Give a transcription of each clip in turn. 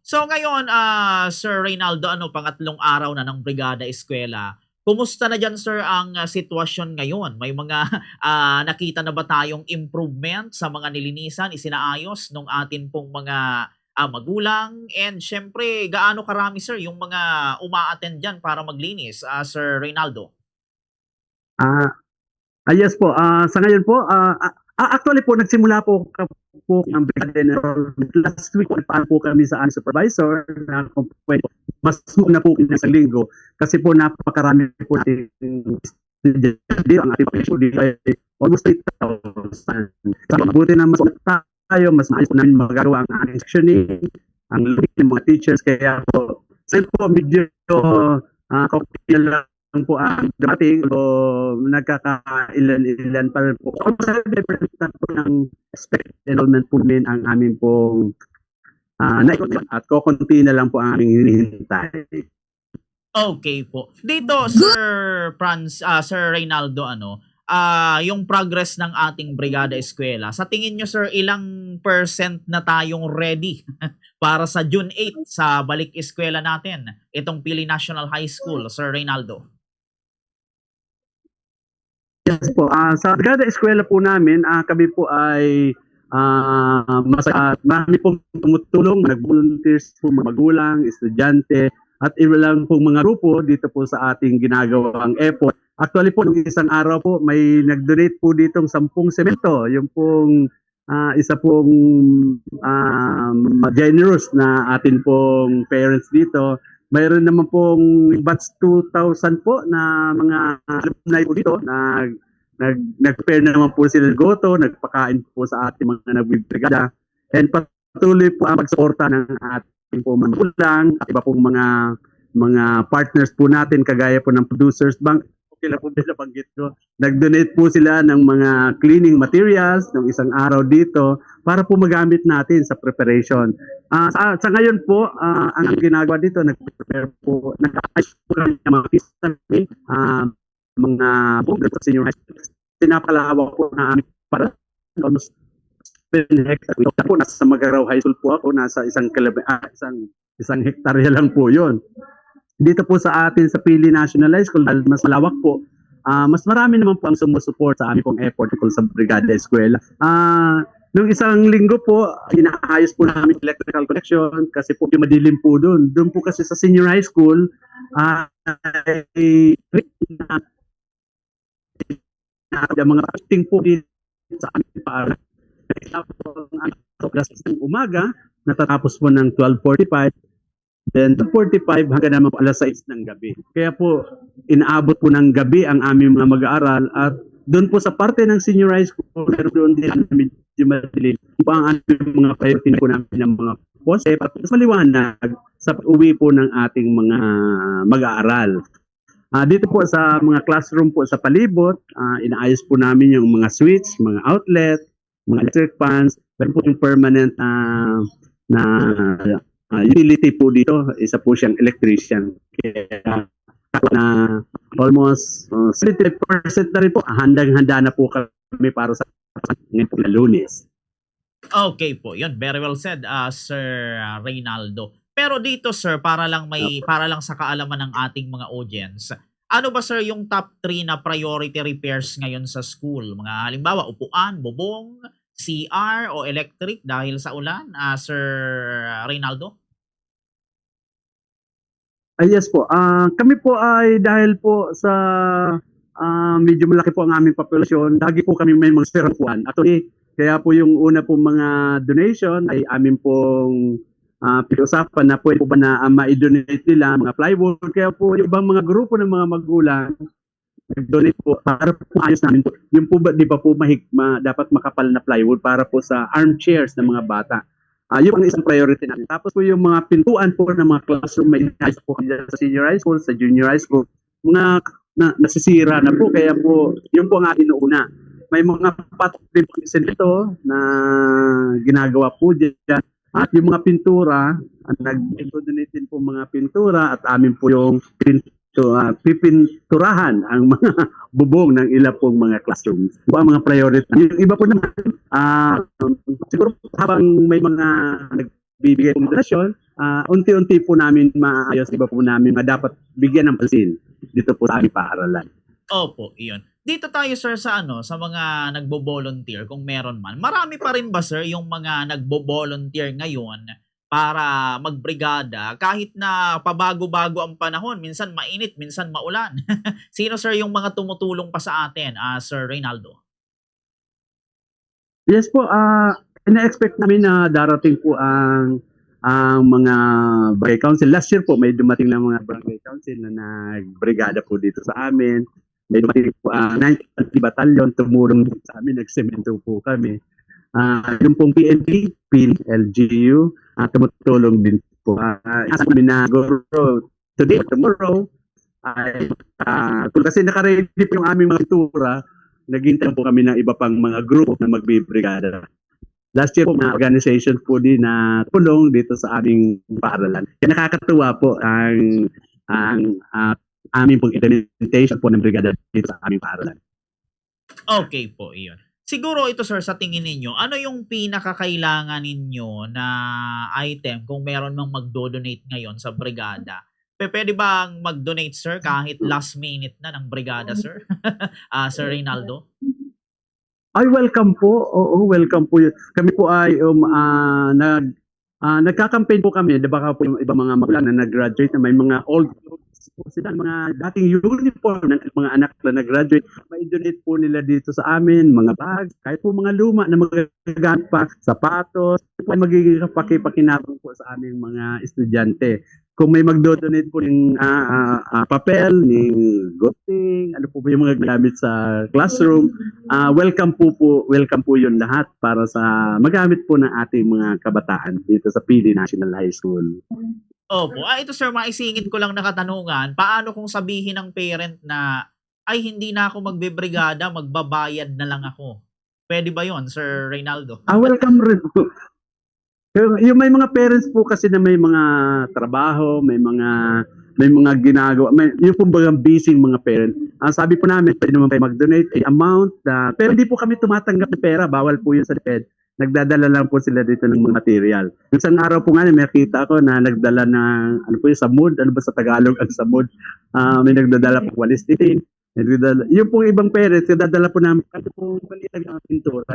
So ngayon, Sir Reynaldo, pangatlong araw na ng Brigada Eskwela. Kumusta na diyan sir ang sitwasyon ngayon? May mga nakita na ba tayong improvement sa mga nilinisan, isinaayos nung atin pong mga magulang? And siyempre, gaano karami sir yung mga uma-attend diyan para maglinis, Sir Reynaldo? Ah, yes po. Sa ngayon po, actually po, nagsimula po ang Brigada General last week. Nagpaan po kami sa aming supervisor na kung pwede, mas muna po sa linggo kasi po napakarami po natin dito ang ating po dito ay almost 8,000. So, mabuti na mas tayo, mas maayos po namin magagawa ang aming sectioning, ang ng mga teachers. Kaya po, sa po, medyo kaunti lang po ang dumating o nagkakailan-ilan pa rin po. Almost 70% po ng expected enrollment po din ang aming pong at kukunti na lang po ang aming hinihintay. Okay po. Dito, Sir Reynaldo, yung progress ng ating Brigada Eskwela, sa tingin nyo, sir, ilang percent na tayong ready para sa June 8 sa balik eskwela natin, itong Pili National High School, Sir Reynaldo? Yes po. Sa Brigada Eskwela po namin, kami po ay marami pong tumutulong, nag-volunteers po mga magulang, estudyante, at iba lang pong mga grupo dito po sa ating ginagawang effort. Actually po, nung isang araw po, may nag-donate po ditong 10 semento. Yung pong isa pong generous na atin pong parents dito. Mayroon naman pong batch 2,000 po na mga alumni po dito na nag-prepare na naman po sila ng goto, nagpakain po sa ating mga nagbibrigada. And patuloy po ang pagsuporta ng ating po magulang at iba pong mga partners po natin kagaya po ng Producers Bank. Okay lang po nila banggit ko. Nag-donate po sila ng mga cleaning materials ng isang araw dito para po magamit natin sa preparation. Sa ngayon po, ang ginagawa dito, nag-prepare po, nag-ayos po kami ng mga mga senior high school. Pinapalawak po na aming para almost 10 hectare. Po, nasa Magaraw High School po ako, nasa isang hektarya lang po yon. Dito po sa atin sa Pili National High School, mas malawak po, mas marami naman po ang sumusuport sa aming pong effort sa Brigada Eskwela. Nung isang linggo po, inaayos po namin electrical connection kasi po yung madilim po doon. Doon po kasi sa senior high school, mga posting po dito sa aming paaral. Ng umaga, natatapos po ng 12:45, then 2:45 hanggang naman po alas 6 ng gabi. Kaya po, inaabot po ng gabi ang aming mga mag-aaral at doon po sa parte ng senior high school, pero doon din medyo madilim. Po ang aming mga priority po namin ng mga poste at mas maliwanag sa uwi po ng ating mga mag-aaral. Dito po sa mga classroom po sa palibot, inaayos po namin yung mga switch, mga outlet, mga electric fans, pero po yung permanent na utility po dito, isa po siyang electrician. Kaya na almost 75% na rin po, handang-handa na po kami para sa ngayon po na Lunes. Okay po, yun. Very well said, Sir Reynaldo. Pero dito sir, para lang sa kaalaman ng ating mga audience, ano ba sir yung top 3 na priority repairs ngayon sa school? Mga halimbawa, upuan, bubong, CR o electric dahil sa ulan, Sir Reynaldo? Yes po. Kami po ay dahil po sa medyo malaki po ang aming populasyon, lagi po kami may mga sperapuan. Actually, kaya po yung una po mga donation ay amin pong pinag-usapan na pwede po ba na ma-donate nila mga plywood. Kaya po yung ibang mga grupo ng mga magulang nag-donate po para po ayos namin po. Yung po ba, di ba po dapat makapal na plywood para po sa armchairs ng mga bata. Yung ang isang priority namin. Tapos po yung mga pintuan po ng mga classroom, may ayos po sa senior high school, sa junior high school, mga nasisira na po. Kaya po, yung po ang ating inuuna. May mga patok din po dito na ginagawa po dyan. At yung mga pintura, nag-donate din po mga pintura at amin po yung pipinturahan ang mga bubong ng ilang pong mga classrooms. Ito ang mga priority. Yung iba po naman, siguro habang may mga bibigay ng donasyon, unti-unti po namin maayos, iba po namin dapat bigyan ng pansin dito po sa aming paaralan. Opo, iyon. Dito tayo sir sa sa mga nagbo-volunteer kung meron man. Marami pa rin ba sir yung mga nagbo-volunteer ngayon para magbrigada kahit na pabago-bago ang panahon, minsan mainit, minsan maulan. Sino sir yung mga tumutulong pa sa atin, Sir Reynaldo? Yes po, ina-expect namin na darating po ang mga barangay council. Last year po may dumating na mga barangay council na nagbrigada po dito sa amin. May dumating po 90 batalyon, tumulong din sa amin, nagsemento po kami. Yung pong PNP, LGU, tumutulong din po. Asa namin na today, tomorrow, kasi nakaready po yung aming mga tura, naghintay po kami ng iba pang mga grupo na magbibrigada. Last year po, mga organization po din na tulong dito sa aming paaralan. Kaya nakakatuwa po ang aming pong implementation po ng brigada dito sa aming paaralan. Okay po, iyon. Siguro ito sir, sa tingin ninyo, ano yung pinakakailangan ninyo na item kung meron mang magdo-donate ngayon sa brigada? Pwede bang mag-donate sir kahit last minute na ng brigada sir? Sir Reynaldo? Ay, welcome po. Oo, welcome po. Kami po ay nagka-campaign po kami. Di ba po yung iba mga magulang na nag-graduate na may mga old clothes po sila, mga dating uniform ng mga anak na nag-graduate. May donate po nila dito sa amin, mga bags, kahit po mga luma na magagamit pa, sapatos. Ito ay magiging pakipakinabang po sa aming mga estudyante. Kung may magdo-donate po ng papel, ng ghosting, ano po yung mga gamit sa classroom, welcome po yun lahat para sa magamit po ng ating mga kabataan dito sa PD National High School. Opo. Ito sir, maisingit ko lang na katanungan. Paano kung sabihin ng parent na, ay hindi na ako magbebrigada, magbabayad na lang ako? Pwede ba yon Sir Reynaldo? Welcome rin po. Yung may mga parents po kasi na may mga trabaho, may mga ginagawa, yung kumbagang busy mga parents. Sabi po namin, pwede naman kayo mag-donate a amount, pero hindi po kami tumatanggap ng pera, bawal po yun sa DepEd. Nagdadala lang po sila dito ng mga material. Isang araw po nga, may nakita ko na nagdala ng, ano po yung samud, ano ba sa Tagalog ang samud? May nagdadala po walis titin. Yung pong ibang parents, nagdadala po namin, kasi po maliit ang pintura.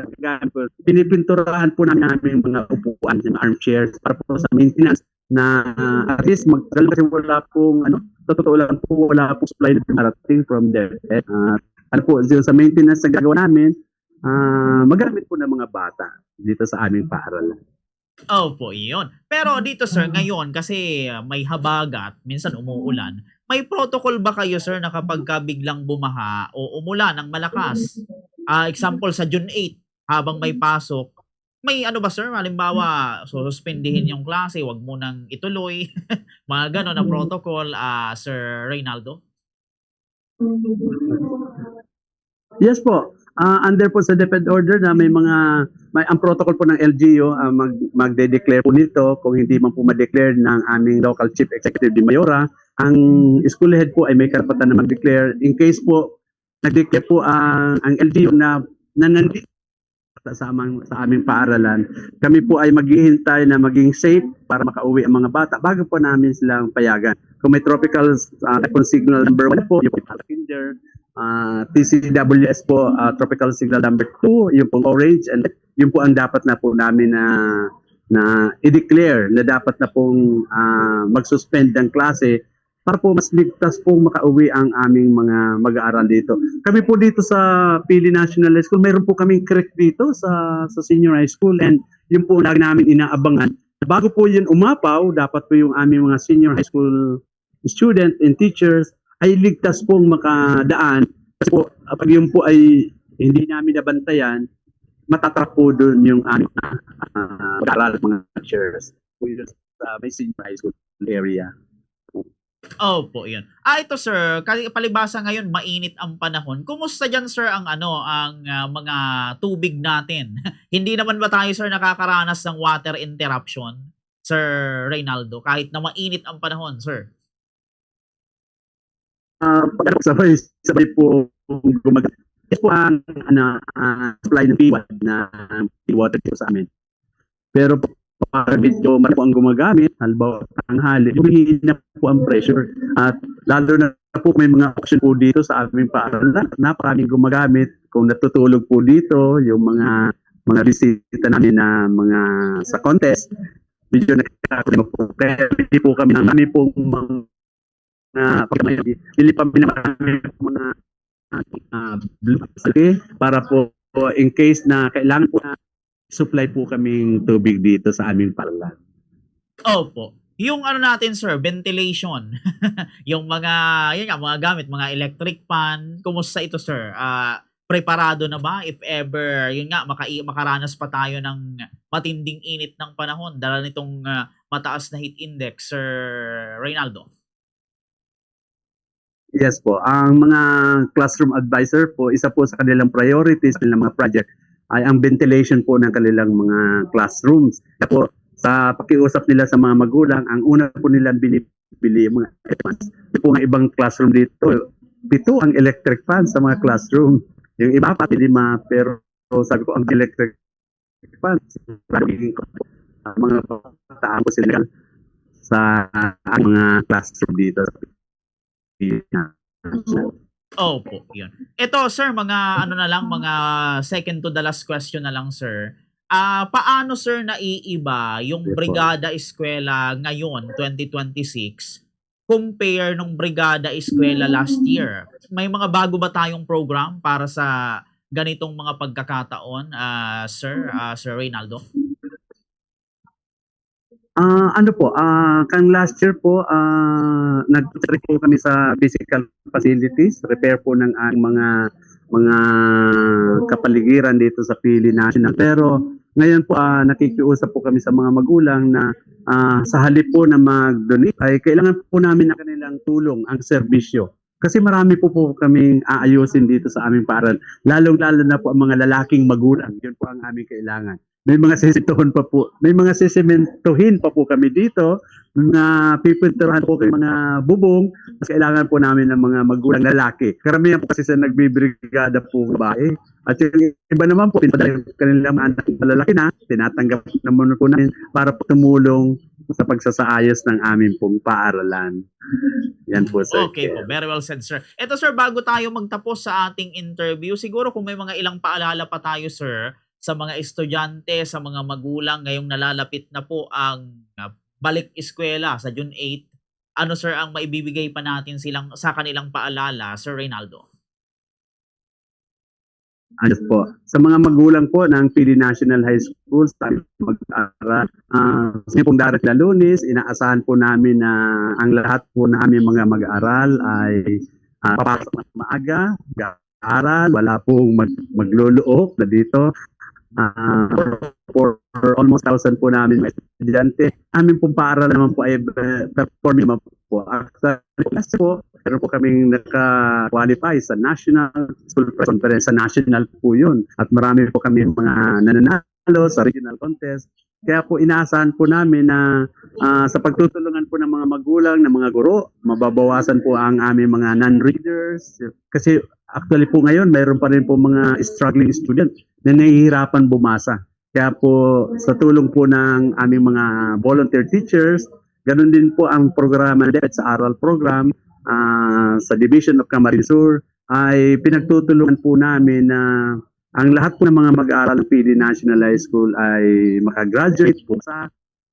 Pinipinturahan po namin mga upuan, yung armchairs, para po sa maintenance na at least kasi wala pong, sa totoo lang po, wala pong supply na pinarating from there. Ano po, sa maintenance na gagawa namin, magamit po ng mga bata dito sa aming paaralan. Opo, iyon. Pero dito sir, ngayon kasi may habagat, minsan umuulan, may protocol ba kayo sir na kapag biglang bumaha o umulan ng malakas? Example sa June 8, habang may pasok, may ano ba sir, halimbawa, suspindihin yung klase, wag mo nang ituloy, mga gano'n na protocol, Sir Reynaldo? Yes po. Under po sa DepEd order na may ang protocol po ng LGU, magde-declare po nito. Kung hindi man po ma-declare ng aming local chief executive di Mayora, ang school head po ay may karapatan na mag-declare. In case po nag-declare po ang LGU na nandito sa aming paaralan, kami po ay maghihintay na maging safe para makauwi ang mga bata bago po namin silang payagan. Kung may tropical signal number 1 po, yung kinder, TCWS po, tropical signal number 2, yung pong orange, and yun po ang dapat na po namin na i-declare na dapat na pong mag-suspend ng klase para po mas ligtas po makauwi ang aming mga mag-aaral dito. Kami po dito sa Pili National High School, mayroon po kaming creek dito sa senior high school, and yun po lagi namin inaabangan. Bago po yun umapaw, dapat po yung aming mga senior high school student and teachers ay ligtas pong makadaan. Kasi po, pag yun po ay hindi namin nabantayan, matatrap po doon yung mag-aaral mga teachers sa may senior high school area. Opo, yun. Ito sir, kasi palibasa ngayon mainit ang panahon. Kumusta diyan sir ang mga tubig natin? Hindi naman ba tayo sir nakakaranas ng water interruption, Sir Reynaldo, kahit na mainit ang panahon, sir? Sabay po gumagamit po ang supply ng P1 na water dito sa amin. Pero para medyo marami po ang gumagamit, halimbawa tanghali, humihina po ang pressure. At lalo na po may mga option po dito sa aming paaralan. Naparaming gumagamit. Kung natutulog po dito, yung mga bisita namin na mga sa contest, medyo nakakakulima po. Kaya hindi po kami pong mga pili pa namin mga para po in case na kailangan po na supply po kaming tubig dito sa aming paaralan. Opo. Yung ano natin sir, ventilation. Yung mga, yun nga, mga gamit, mga electric fan. Kumusta ito sir? Preparado na ba if ever, yun nga, makaranas pa tayo ng matinding init ng panahon dahil nitong mataas na heat index, Sir Reynaldo? Yes po. Ang mga classroom advisor po, isa po sa kanilang priorities ng mga project ay ang ventilation po ng kanilang mga classrooms. Kaya po, sa pakiusap nila sa mga magulang, ang una po nilang binibili yung mga fans. Po ng ibang classroom dito, 7 ang electric fan sa mga classroom. Yung iba pati 5, pero sabi ko ang electric fan, mga pataan ko sila sa mga classroom dito. Opo, yun. Ito, sir, mga ano na lang, mga second to the last question na lang, sir. Paano, sir, naiiba yung Brigada Eskwela ngayon, 2026, compare nung Brigada Eskwela last year? May mga bago ba tayong program para sa ganitong mga pagkakataon, Sir Reynaldo? Ano po, kang last year po, nag-check po kami sa physical facilities, repair po ng mga kapaligiran dito sa Pili National. Pero ngayon po, nakikiusap po kami sa mga magulang na sa halip po na mag-donate, ay kailangan po namin na kanilang tulong, ang serbisyo. Kasi marami po kaming aayusin dito sa aming paaralan. Lalong-lalo na po ang mga lalaking magulang. Yun po ang aming kailangan. May mga sisimentohin pa po kami dito na pipinturahan po kay mga bubong. Mas kailangan po namin ng mga magulang lalaki. Karamihan po kasi sa nagbibrigada po babae. At yung iba naman po, pinadala kanilang anak malalaki na, tinatanggap naman po namin para po tumulong sa pagsasaayos ng aming pong paaralan. Yan po, sir. Okay po, very well said, sir. Ito, sir, bago tayo magtapos sa ating interview, siguro kung may mga ilang paalala pa tayo, sir, sa mga estudyante, sa mga magulang ngayong nalalapit na po ang balik eskwela sa June 8, ano, sir, ang maibibigay pa natin sa kanilang paalala, Sir Reynaldo? Ayos po. Sa mga magulang po ng Pili National High School, mag-aaral, sa pong darating na Lunes, inaasahan po namin na ang lahat po na aming mga mag-aaral ay papasok mas maaga, mag-aaral, wala pong magluluok na dito. For almost 1,000 po namin mga estudyante. Amin pong paaral naman po ay performing naman po. Kasi po, meron po kaming naka-qualify sa National School Press Conference, sa national po yun. At marami po kami mga nananalo sa regional contest. Kaya po inaasahan po namin na sa pagtutulungan po ng mga magulang, ng mga guro, mababawasan po ang aming mga non-readers. Kasi actually po ngayon, mayroon pa rin po mga struggling student na nahihirapan bumasa. Kaya po sa tulong po ng aming mga volunteer teachers, ganun din po ang programa sa aral program sa Division of Camarines Sur ay pinagtutulungan po namin na ang lahat po ng mga mag-aaral ng Pili National High School ay makagraduate po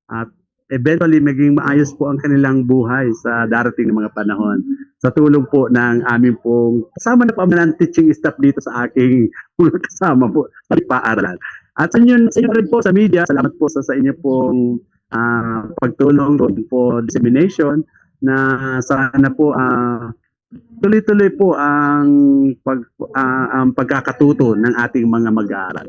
at eventually maging maayos po ang kanilang buhay sa darating na mga panahon. Sa tulong po ng aming pong kasama na po ang teaching staff dito sa aking mga kasama po sa paaralan. At sa inyo rin po sa media, salamat po sa inyo pong pagtulong po dissemination na sana po tuloy-tuloy po ang pagkakatuto ng ating mga mag-aaral.